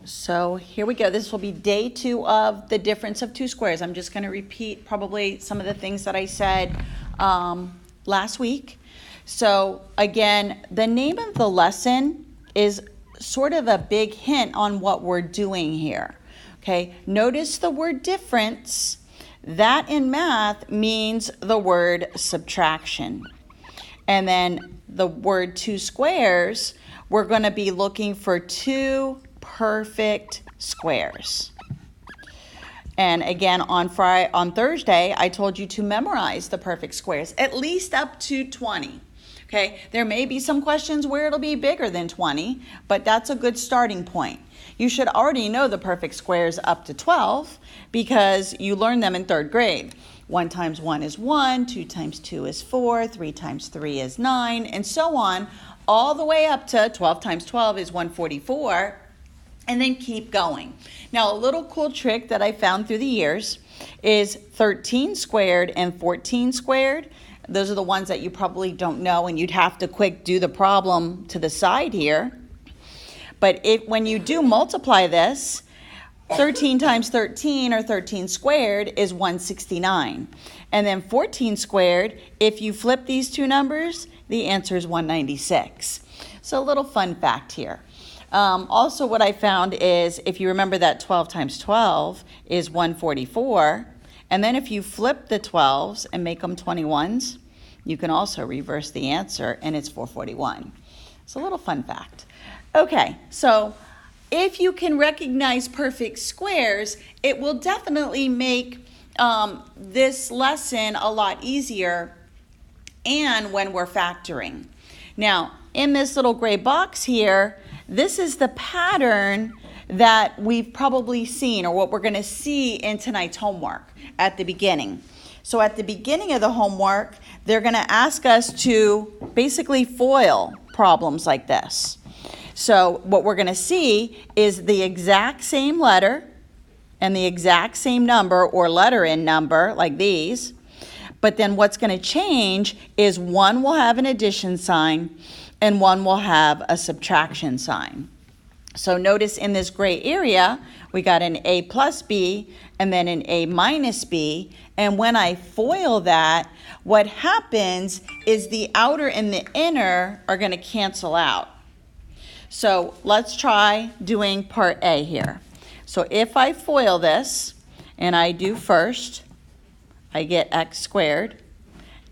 So here we go. This will be day 2 of the difference of two squares. I'm just going to repeat probably some of the things that I said last week. So again, the name of the lesson is sort of a big hint on what we're doing here. Okay, notice the word difference. That in math means the word subtraction. And then the word two squares, we're going to be looking for two perfect squares. And again, on Thursday, I told you to memorize the perfect squares, at least up to 20. Okay, there may be some questions where it'll be bigger than 20, but that's a good starting point. You should already know the perfect squares up to 12 because you learned them in 3rd grade. 1 times 1 is 1, 2 times 2 is 4, 3 times 3 is 9, and so on, all the way up to 12 times 12 is 144, and then keep going. Now, a little cool trick that I found through the years is 13 squared and 14 squared. Those are the ones that you probably don't know, and you'd have to quick do the problem to the side here. But when you do multiply this, 13 times 13, or 13 squared, is 169. And then 14 squared, if you flip these two numbers, the answer is 196. So a little fun fact here. Also, what I found is, if you remember that 12 times 12 is 144, and then if you flip the 12s and make them 21s, you can also reverse the answer, and it's 441. It's a little fun fact. Okay, so if you can recognize perfect squares, it will definitely make this lesson a lot easier, and when we're factoring. Now, in this little gray box here, this is the pattern that we've probably seen, or what we're going to see in tonight's homework at the beginning. So at the beginning of the homework, they're going to ask us to basically FOIL problems like this. So what we're going to see is the exact same letter and the exact same number or letter in number, like these. But then what's going to change is one will have an addition sign and one will have a subtraction sign. So notice in this gray area, we got an A plus B and then an A minus B. And when I FOIL that, what happens is the outer and the inner are going to cancel out. So let's try doing part A here. So if I FOIL this and I do first, I get x squared.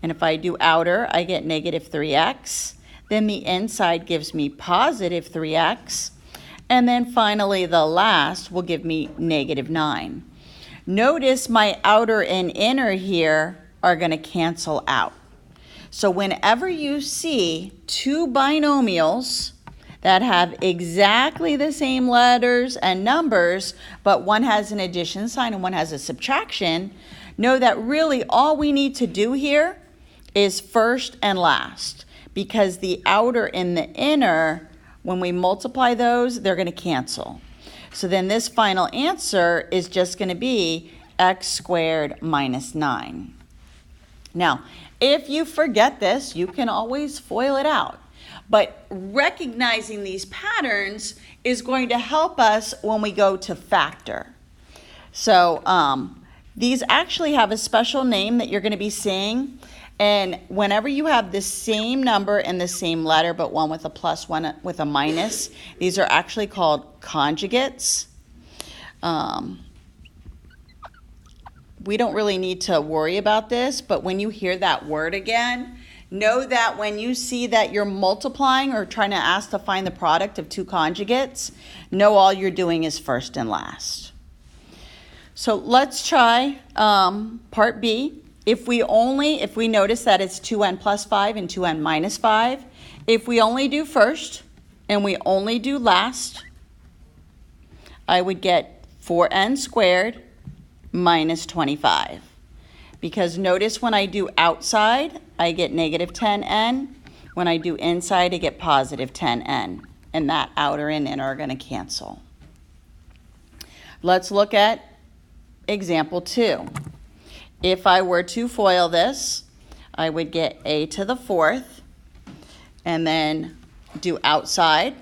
And if I do outer, I get negative 3x. Then the inside gives me positive 3x. And then finally, the last will give me negative 9. Notice my outer and inner here are going to cancel out. So whenever you see two binomials that have exactly the same letters and numbers, but one has an addition sign and one has a subtraction, know that really all we need to do here is first and last, because the outer and the inner, when we multiply those, they're going to cancel. So then this final answer is just going to be x squared minus 9. Now, if you forget this, you can always FOIL it out. But recognizing these patterns is going to help us when we go to factor. So these actually have a special name that you're going to be seeing. And whenever you have the same number and the same letter, but one with a plus, one with a minus, these are actually called conjugates. We don't really need to worry about this, but when you hear that word again, know that when you see that you're multiplying or trying to ask to find the product of two conjugates, know all you're doing is first and last. So let's try part B. If we notice that it's 2n plus 5 and 2n minus 5, if we only do first and we only do last, I would get 4n squared minus 25. Because notice when I do outside, I get negative 10n. When I do inside, I get positive 10n. And that outer and inner are going to cancel. Let's look at example 2. If I were to FOIL this, I would get a to the 4th and then do outside.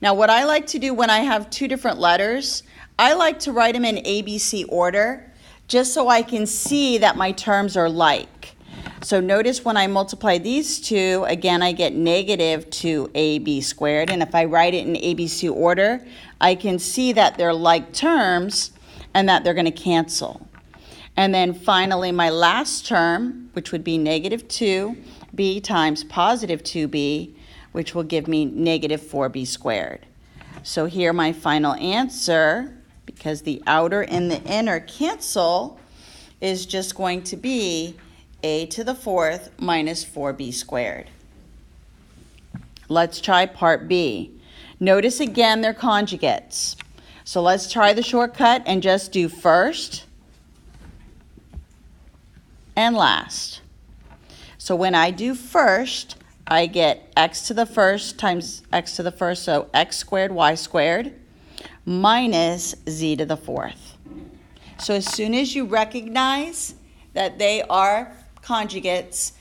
Now, what I like to do when I have two different letters, I like to write them in ABC order, just so I can see that my terms are like. So notice when I multiply these two, again, I get negative 2ab squared. And if I write it in ABC order, I can see that they're like terms and that they're going to cancel. And then finally, my last term, which would be negative 2b times positive 2b, which will give me negative 4b squared. So here my final answer, because the outer and the inner cancel, is just going to be a to the fourth minus 4b squared. Let's try part B. Notice again they're conjugates. So let's try the shortcut and just do first and last. So when I do first, I get x to the first times x to the first, so x squared y squared minus z to the fourth. So as soon as you recognize that they are conjugates,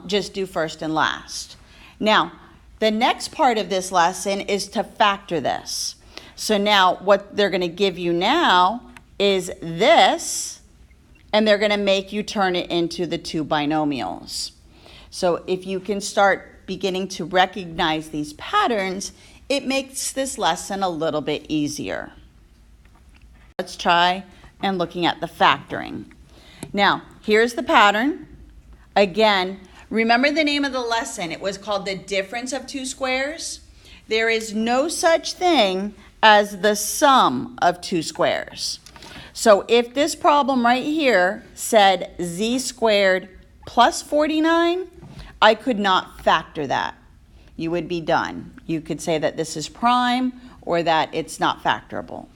just do first and last. Now, the next part of this lesson is to factor this. So now what they're going to give you now is this, and they're going to make you turn it into the two binomials. So if you can start beginning to recognize these patterns, it makes this lesson a little bit easier. Let's try and looking at the factoring. Now, here's the pattern. Again, remember the name of the lesson. It was called the difference of two squares. There is no such thing as the sum of two squares. So if this problem right here said z squared plus 49, I could not factor that. You would be done. You could say that this is prime or that it's not factorable.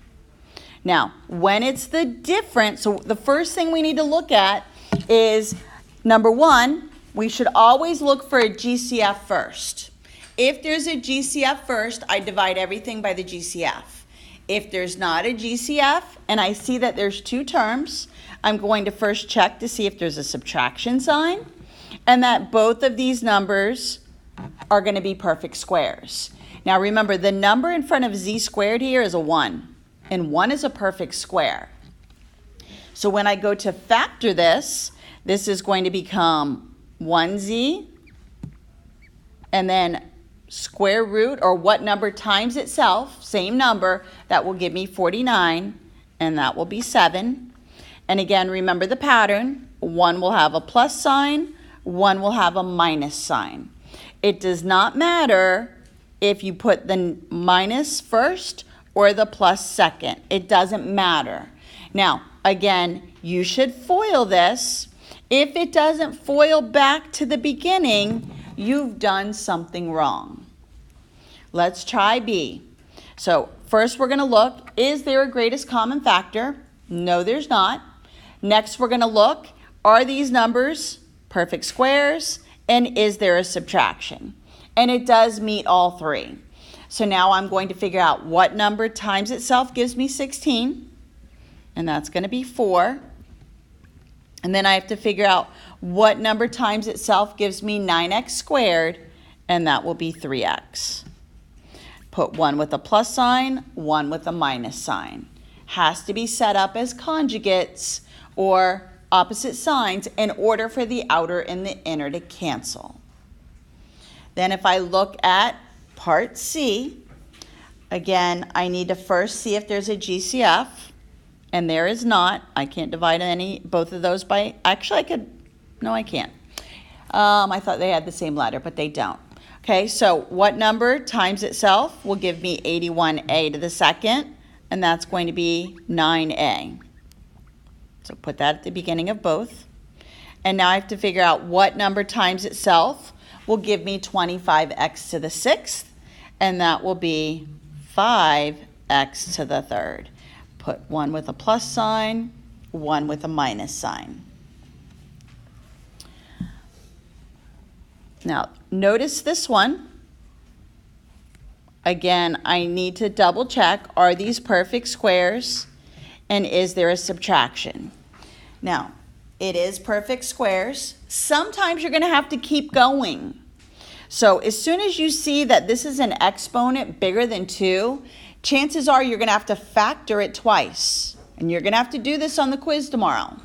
Now, when it's the difference, so the first thing we need to look at is, number one, we should always look for a GCF first. If there's a GCF first, I divide everything by the GCF. If there's not a GCF and I see that there's two terms, I'm going to first check to see if there's a subtraction sign and that both of these numbers are going to be perfect squares. Now remember, the number in front of z squared here is a 1, and 1 is a perfect square. So when I go to factor this, this is going to become 1z, and then square root, or what number times itself, same number, that will give me 49, and that will be 7. And again, remember the pattern. 1 will have a plus sign, 1 will have a minus sign. It does not matter if you put the minus first or the plus second. It doesn't matter. Now, again, you should FOIL this. If it doesn't FOIL back to the beginning, you've done something wrong. Let's try B. So first we're going to look, is there a greatest common factor? No, there's not. Next we're going to look, are these numbers perfect squares? And is there a subtraction? And it does meet all three. So now I'm going to figure out what number times itself gives me 16. And that's going to be 4. And then I have to figure out what number times itself gives me 9x squared. And that will be 3x. Put 1 with a plus sign, 1 with a minus sign. Has to be set up as conjugates or opposite signs in order for the outer and the inner to cancel. Then if I look at part C, again, I need to first see if there's a GCF, and there is not. I can't divide both of those by, actually I could, no I can't. I thought they had the same letter, but they don't. Okay, so what number times itself will give me 81a to the second, and that's going to be 9a. So put that at the beginning of both. And now I have to figure out what number times itself will give me 25x to the sixth, and that will be 5x to the third. Put 1 with a plus sign, 1 with a minus sign. Now, notice this one. Again, I need to double check, are these perfect squares, and is there a subtraction? Now, it is perfect squares. Sometimes you're going to have to keep going. So as soon as you see that this is an exponent bigger than 2, chances are you're going to have to factor it twice. And you're going to have to do this on the quiz tomorrow.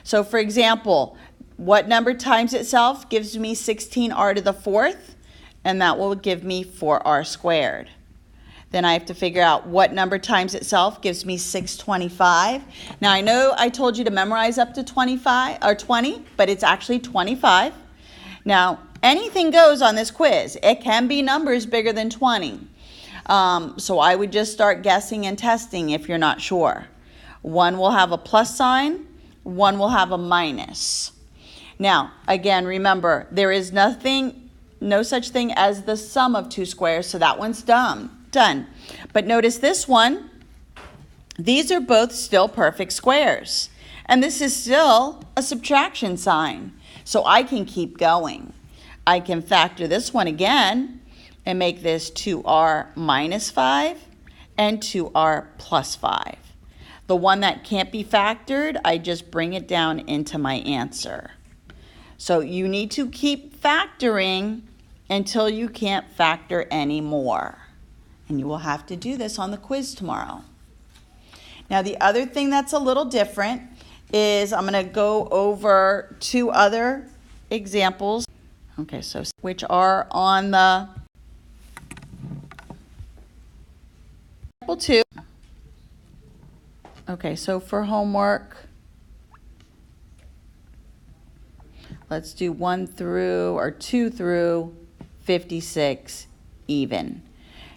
So for example, what number times itself gives me 16r to the 4th? And that will give me 4r squared. Then I have to figure out what number times itself gives me 625. Now I know I told you to memorize up to 25 or 20, but it's actually 25. Now anything goes on this quiz. It can be numbers bigger than 20. So I would just start guessing and testing if you're not sure. One will have a plus sign, one will have a minus. Now again, remember, there is no such thing as the sum of 2 squares, so that one's done. But notice this one, these are both still perfect squares. And this is still a subtraction sign. So I can keep going. I can factor this one again and make this 2r minus 5 and 2r plus 5. The one that can't be factored, I just bring it down into my answer. So you need to keep factoring until you can't factor anymore. And you will have to do this on the quiz tomorrow. Now the other thing that's a little different is I'm going to go over 2 other examples. Okay, so which are on the example 2. Okay, so for homework, let's do 2 through 56 even.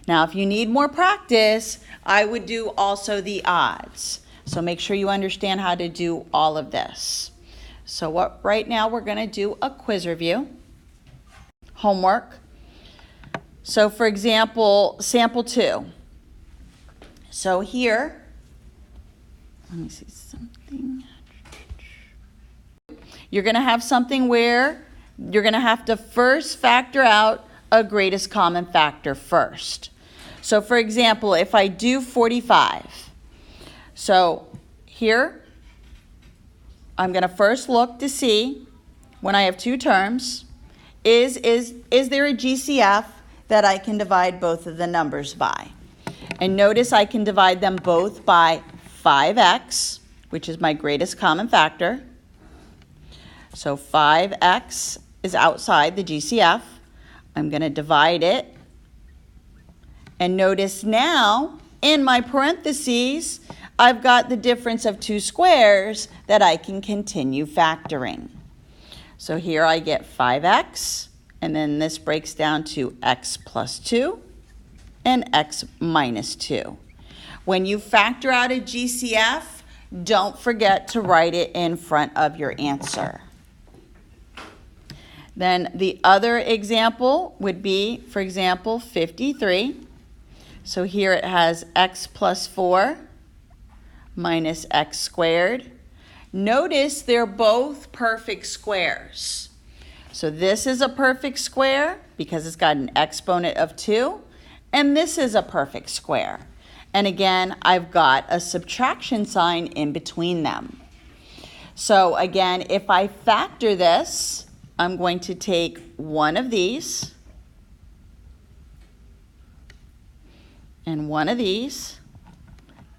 Now, if you need more practice, I would do also the odds. So make sure you understand how to do all of this. So right now we're going to do a quiz review. Homework. So for example, sample 2. So here, let me see something. You're going to have something where you're going to have to first factor out a greatest common factor first. So for example, if I do 45, so here, I'm going to first look to see when I have 2 terms, is there a GCF that I can divide both of the numbers by? And notice I can divide them both by 5x, which is my greatest common factor. So 5x is outside the GCF. I'm going to divide it. And notice now, in my parentheses, I've got the difference of 2 squares that I can continue factoring. So here I get 5x, and then this breaks down to x plus 2 and x minus 2. When you factor out a GCF, don't forget to write it in front of your answer. Then the other example would be, for example, 53. So here it has x plus 4 minus x squared. Notice they're both perfect squares. So this is a perfect square because it's got an exponent of 2, and this is a perfect square. And again, I've got a subtraction sign in between them. So again, if I factor this, I'm going to take one of these and one of these,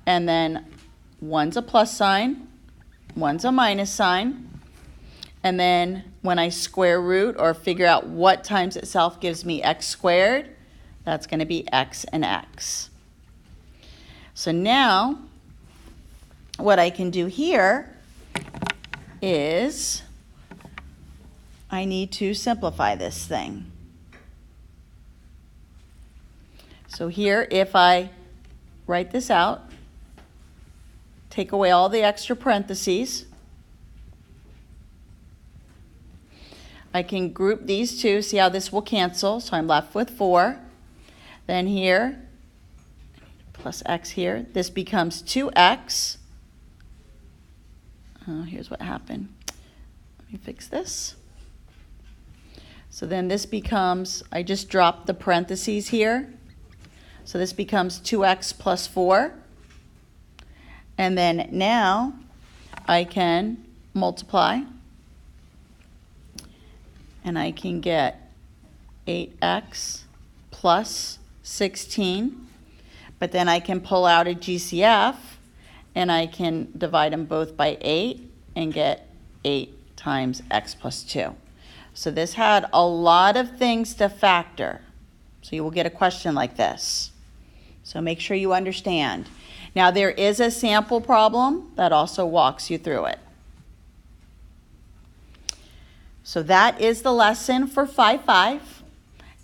and then one's a plus sign, one's a minus sign, and then when I square root or figure out what times itself gives me x squared, that's going to be x and x. So now what I can do here is I need to simplify this thing. So here, if I write this out, take away all the extra parentheses, I can group these two, see how this will cancel, so I'm left with 4. Then here, plus x here, this becomes 2x. Oh, here's what happened. Let me fix this. So then this becomes, I just dropped the parentheses here. So this becomes 2x plus 4. And then now I can multiply. And I can get 8x plus 16. But then I can pull out a GCF and I can divide them both by 8 and get 8 times x plus 2. So this had a lot of things to factor. So you will get a question like this. So make sure you understand. Now there is a sample problem that also walks you through it. So that is the lesson for 5-5.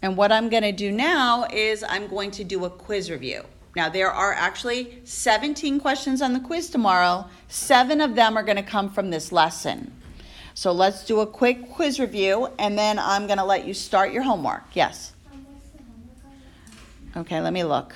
And what I'm going to do now is I'm going to do a quiz review. Now there are actually 17 questions on the quiz tomorrow. 7 of them are going to come from this lesson. So let's do a quick quiz review and then I'm going to let you start your homework. Yes? Okay, let me look.